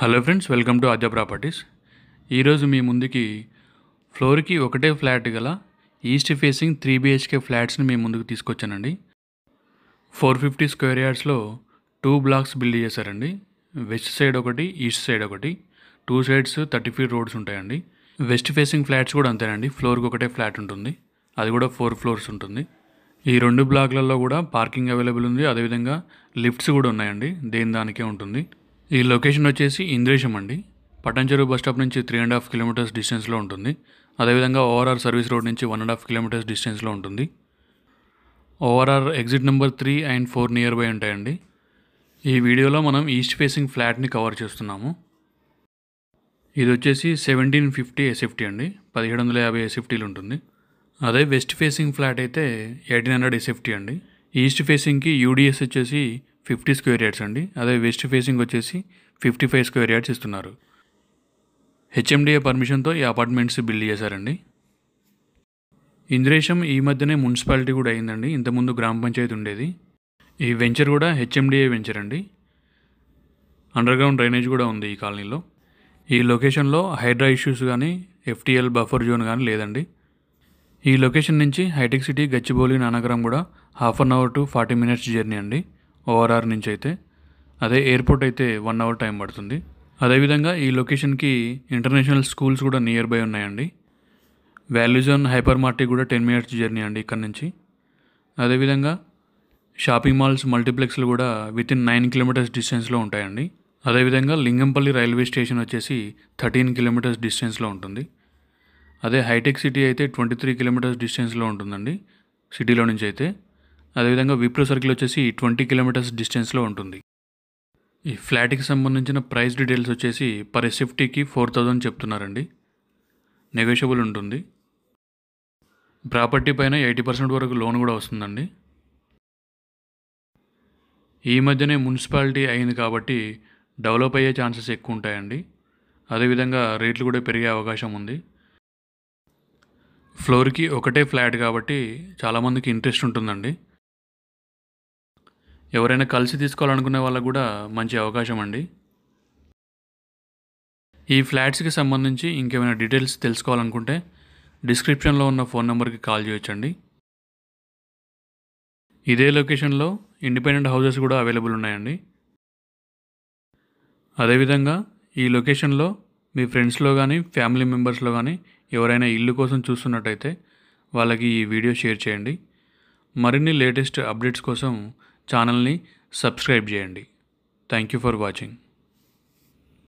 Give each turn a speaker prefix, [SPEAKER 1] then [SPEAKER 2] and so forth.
[SPEAKER 1] Hello friends, welcome to Aadya properties. ఈరోజు మీ ముందుకి ఫ్లోర్కి ఒకటే ఫ్లాట్ గల ఈస్ట్ ఫేసింగ్ 3 BHK ఫ్లాట్స్ని మీ ముందుకు తీసుకొచ్చానండి. 450 స్క్వేర్ యార్డ్స్లో 2 బ్లాక్స్ బిల్డ్ చేశారండి. వెస్ట్ సైడ్ ఒకటి, ఈస్ట్ సైడ్ ఒకటి, 2 సైడ్స్ 30 feet రోడ్స్ ఉంటాయండి. వెస్ట్ ఫేసింగ్ ఫ్లాట్స్ కూడా అంతేనండి. ఫ్లోర్కి ఒకటే ఫ్లాట్ ఉంటుంది, అది కూడా 4 floors ఉంటుంది. ఈ 2 బ్లాక్లలో కూడా పార్కింగ్ అవైలబుల్ ఉంది, అదేవిధంగా లిఫ్ట్స్ కూడా ఉన్నాయండి, దేని దానికే ఉంటుంది. ఈ లొకేషన్ వచ్చేసి ఇంద్రేశం అండి. పటాన్చెరు బస్ స్టాప్ నుంచి 3.5 kilometers డిస్టెన్స్లో ఉంటుంది. అదేవిధంగా ఓఆర్ఆర్ సర్వీస్ రోడ్ నుంచి 1.5 kilometers డిస్టెన్స్లో ఉంటుంది. ORR exit number 3 and 4 near by ఉంటాయండి. ఈ వీడియోలో మనం ఈస్ట్ ఫేసింగ్ ఫ్లాట్ని కవర్ చేస్తున్నాము. ఇది వచ్చేసి 1750 SFT అండి, 1750 SFTలు ఉంటుంది. అదే వెస్ట్ ఫేసింగ్ ఫ్లాట్ అయితే 1800 SFT అండి. ఈస్ట్ ఫేసింగ్కి యూడిఎస్ వచ్చేసి 50 స్క్వేర్ యార్డ్స్ అండి. అదే వెస్ట్ ఫేసింగ్ వచ్చేసి 55 స్క్వేర్ యార్డ్స్ ఇస్తున్నారు. హెచ్ఎండిఏ పర్మిషన్తో ఈ అపార్ట్మెంట్స్ బిల్డ్ చేశారండి. ఇంద్రేశం ఈ మధ్యనే మున్సిపాలిటీ కూడా అయిందండి, ఇంతకుముందు గ్రామ పంచాయతీ ఉండేది. ఈ వెంచర్ కూడా హెచ్ఎండిఏ వెంచర్ అండి. అండర్గ్రౌండ్ డ్రైనేజ్ కూడా ఉంది ఈ కాలనీలో. ఈ లొకేషన్లో హైడ్రా ఇష్యూస్ కానీ FTL బఫర్ జోన్ కానీ లేదండి. ఈ లొకేషన్ నుంచి హైటెక్ సిటీ, గచ్చిబౌలి, నానక్రామ్ కూడా 1/2 hour to 40 minutes జర్నీ అండి. ఓఆర్ఆర్ నుంచి అయితే, అదే ఎయిర్పోర్ట్ అయితే 1 hour టైం పడుతుంది. అదేవిధంగా ఈ లొకేషన్కి ఇంటర్నేషనల్ స్కూల్స్ కూడా నియర్ బై ఉన్నాయండి. వాల్యూజోన్ హైపర్ మార్ట్కి కూడా 10 minutes జర్నీ అండి ఇక్కడ నుంచి. అదేవిధంగా షాపింగ్ మాల్స్, మల్టీప్లెక్స్లు కూడా వితిన్ 9 kilometers డిస్టెన్స్లో ఉంటాయండి. అదేవిధంగా లింగంపల్లి రైల్వే స్టేషన్ వచ్చేసి 13 kilometers డిస్టెన్స్లో ఉంటుంది. అదే హైటెక్ సిటీ అయితే 23 kilometers డిస్టెన్స్లో ఉంటుందండి సిటీలో నుంచి అయితే. అదేవిధంగా విప్రో సర్కిల్ వచ్చేసి 20 kilometers డిస్టెన్స్లో ఉంటుంది. ఈ ఫ్లాట్కి సంబంధించిన ప్రైస్ డీటెయిల్స్ వచ్చేసి పర్ SFTకి 4000 చెప్తున్నారండి, నెగోషియబుల్ ఉంటుంది. ప్రాపర్టీ పైన 80% వరకు లోన్ కూడా వస్తుందండి. ఈ మధ్యనే మున్సిపాలిటీ అయింది కాబట్టి డెవలప్ అయ్యే ఛాన్సెస్ ఎక్కువ ఉంటాయండి. అదేవిధంగా రేట్లు కూడా పెరిగే అవకాశం ఉంది. ఫ్లోర్కి ఒకటే ఫ్లాట్ కాబట్టి చాలామందికి ఇంట్రెస్ట్ ఉంటుందండి. ఎవరైనా కలిసి తీసుకోవాలనుకునే వాళ్ళకు కూడా మంచి అవకాశం అండి. ఈ ఫ్లాట్స్కి సంబంధించి ఇంకేమైనా డీటెయిల్స్ తెలుసుకోవాలనుకుంటే డిస్క్రిప్షన్లో ఉన్న ఫోన్ నెంబర్కి కాల్ చేయొచ్చండి. ఇదే లొకేషన్లో ఇండిపెండెంట్ హౌసెస్ కూడా అవైలబుల్ ఉన్నాయండి. అదేవిధంగా ఈ లొకేషన్లో మీ ఫ్రెండ్స్లో కానీ ఫ్యామిలీ మెంబర్స్లో కానీ ఎవరైనా ఇల్లు కోసం చూస్తున్నట్టయితే వాళ్ళకి ఈ వీడియో షేర్ చేయండి. మరిన్ని లేటెస్ట్ అప్డేట్స్ కోసం ఛానల్ని సబ్స్క్రైబ్ చేయండి. Thank you for watching.